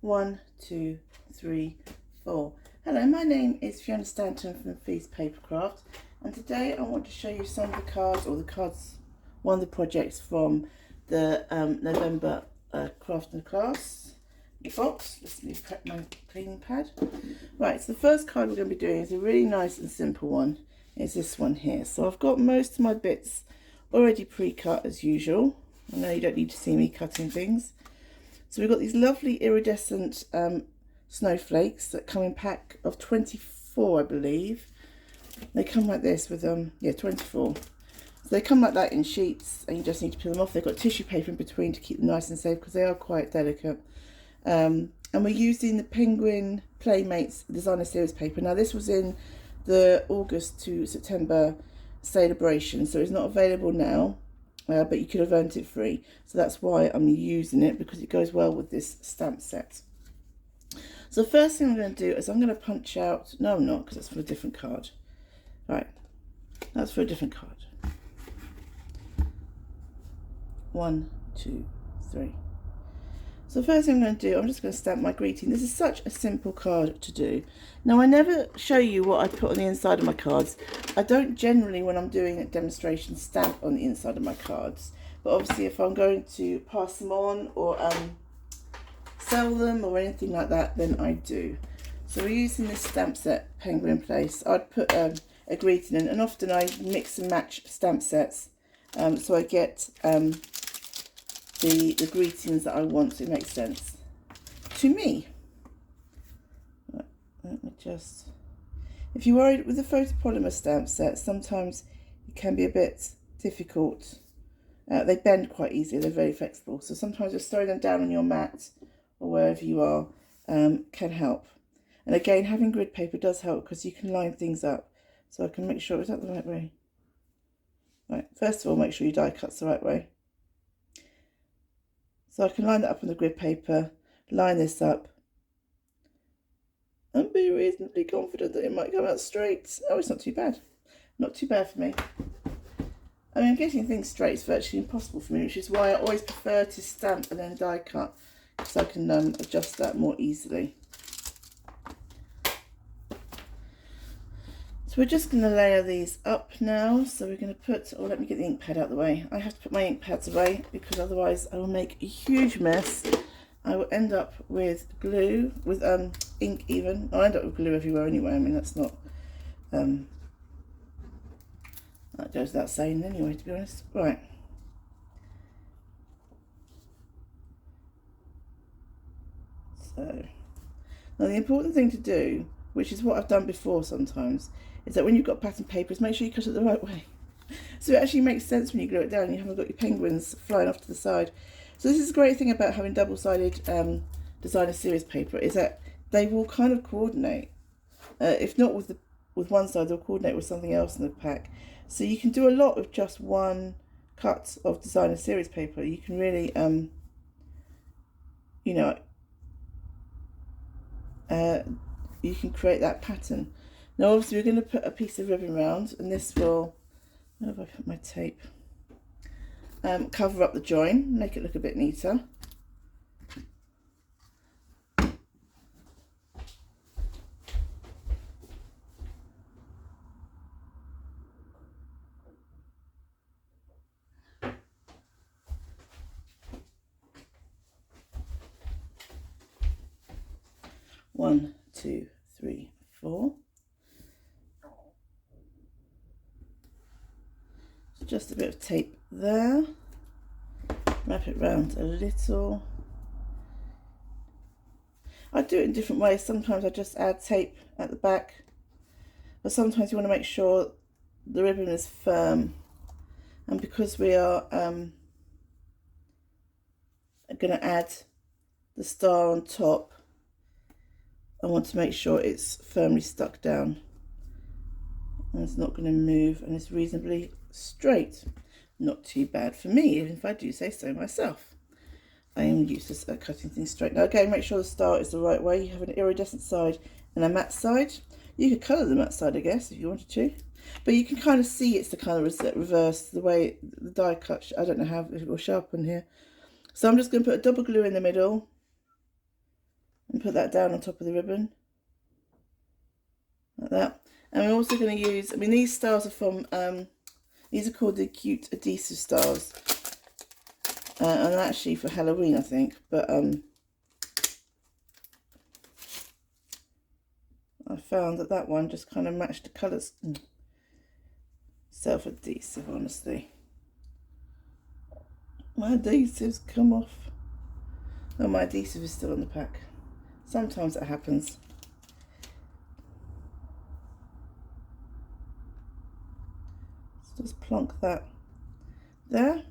1, 2, 3, 4. Hello, my name is Fiona Stanton from Papercraft, and today I want to show you some of the cards, one of the projects from the November Craft and Class box. Let's leave prep my cleaning pad. Right, so the first card we're going to be doing is a really nice and simple one. It's this one here. So I've got most of my bits already pre-cut as usual. I know you don't need to see me cutting things. So we've got these lovely iridescent snowflakes that come in a pack of 24, I believe. They come like this with 24. So they come like that in sheets, and you just need to peel them off. They've got tissue paper in between to keep them nice and safe because they are quite delicate. And we're using the Penguin Playmates Designer Series paper. Now this was in the August to September celebration, so it's not available now. But you could have earned it free, so that's why I'm using it, because it goes well with this stamp set. So the first thing I'm going to do is I'm going to punch out, no I'm not, because that's for a different card. Right, that's for a different card. 1, 2, 3. So the first thing I'm going to do, I'm just going to stamp my greeting. This is such a simple card to do. Now I never show you what I put on the inside of my cards. I don't generally, when I'm doing a demonstration, stamp on the inside of my cards. But obviously if I'm going to pass them on or sell them or anything like that, then I do. So we're using this stamp set, Penguin Place. I'd put a greeting in, and often I mix and match stamp sets. So I get the greetings that I want, so it makes sense to me. Let me just, if you're worried with the photopolymer stamp set, sometimes it can be a bit difficult. They bend quite easily, they're very flexible, so sometimes just throwing them down on your mat or wherever you are can help. And again, having grid paper does help because you can line things up. So I can make sure, is that the right way? Right, first of all, make sure your die cut's the right way. So I can line that up on the grid paper, line this up, and be reasonably confident that it might come out straight. Oh, it's not too bad. Not too bad for me. I mean, getting things straight is virtually impossible for me, which is why I always prefer to stamp and then die cut, because I can adjust that more easily. So we're just going to layer these up now. So we're going to put, let me get the ink pad out of the way. I have to put my ink pads away because otherwise I will make a huge mess. I will end up with glue, with ink even. I'll end up with glue everywhere anyway. I mean, that's not, that goes without saying anyway, to be honest. Right. So, now the important thing to do, which is what I've done before sometimes, is that when you've got pattern paper, is make sure you cut it the right way. So it actually makes sense when you glue it down, you haven't got your penguins flying off to the side. So this is a great thing about having double-sided designer series paper, is that they will kind of coordinate. If not with one side, they'll coordinate with something else in the pack. So you can do a lot with just one cut of designer series paper. You can really, you know, you can create that pattern. Now obviously we're going to put a piece of ribbon round, and this will, where have I put my tape, cover up the join, make it look a bit neater. One, 2, 3, 4. Just a bit of tape there, wrap it round a little. I do it in different ways. Sometimes I just add tape at the back, but sometimes you want to make sure the ribbon is firm, and because we are going to add the star on top, I want to make sure it's firmly stuck down and it's not going to move, and it's reasonably straight. Not too bad for me, even if I do say so myself. I am used to cutting things straight. Now again, make sure the star is the right way. You have an iridescent side and a matte side. You could colour the matte side, I guess, if you wanted to, but you can kind of see it's the kind of reverse, the way the die cut. I don't know how it will show up on here. So I'm just going to put a double glue in the middle, and put that down on top of the ribbon like that. And we're also going to use, I mean, these stars are from these are called the Cute Adhesive Stars, and actually for Halloween, I think, but I found that that one just kind of matched the colours. Self-adhesive, honestly. My adhesives come off. Oh, my adhesive is still on the pack. Sometimes it happens. So just plonk that there.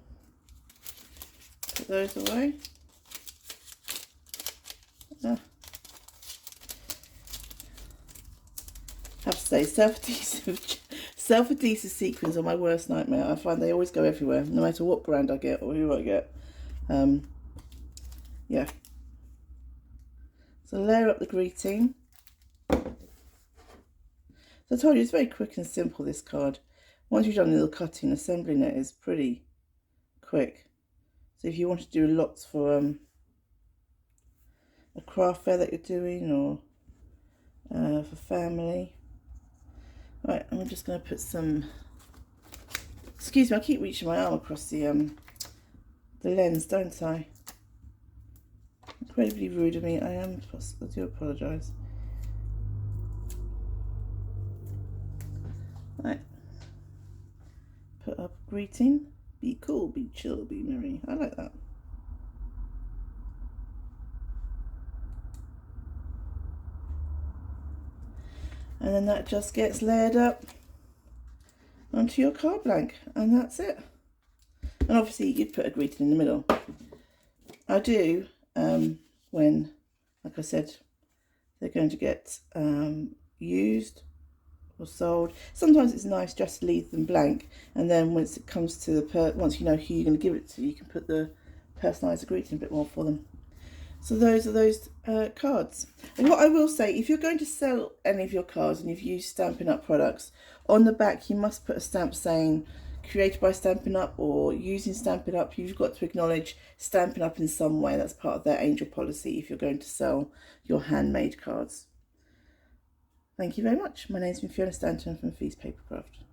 Put those away. I have to say, self-adhesive sequins are my worst nightmare. I find they always go everywhere, no matter what brand I get or who I get. Yeah. So layer up the greeting. So I told you, it's very quick and simple, this card. Once you've done a little cutting, assembling it is pretty quick. So if you want to do lots for a craft fair that you're doing, or for family. Right, I'm just going to put some, excuse me, I keep reaching my arm across the lens, don't I? Incredibly rude of me, I do apologise. Right, put up greeting, be cool, be chill, be merry. I like that. And then that just gets layered up onto your card blank, and that's it. And obviously you'd put a greeting in the middle. I do when, like I said, they're going to get used or sold. Sometimes it's nice just to leave them blank, and then once it comes to the once you know who you're going to give it to, you can put the personalised greeting a bit more for them. So those are those cards. And what I will say, if you're going to sell any of your cards and you've used Stampin' Up products, on the back you must put a stamp saying created by Stampin' Up or using Stampin' Up. You've got to acknowledge Stampin' Up in some way. That's part of their angel policy if you're going to sell your handmade cards. Thank you very much. My name is Fiona Stanton from Feast Papercraft.